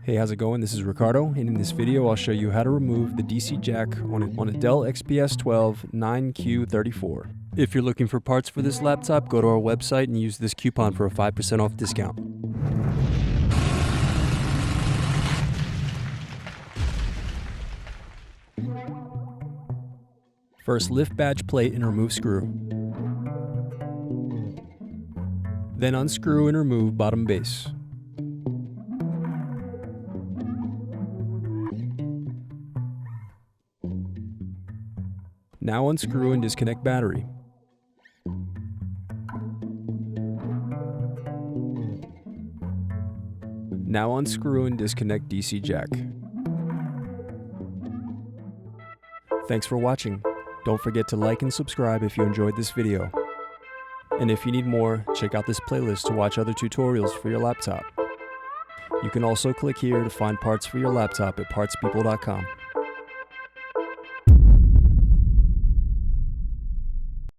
Hey, how's it going? This is Ricardo, and in this video I'll show you how to remove the DC jack on a Dell XPS 12-9Q34. If you're looking for parts for this laptop, go to our website and use this coupon for a 5% off discount. First, lift badge plate and remove screw. Then unscrew and remove bottom base. Now unscrew and disconnect battery. Now unscrew and disconnect DC jack. Thanks for watching. Don't forget to like and subscribe if you enjoyed this video. And if you need more, check out this playlist to watch other tutorials for your laptop. You can also click here to find parts for your laptop at partspeople.com.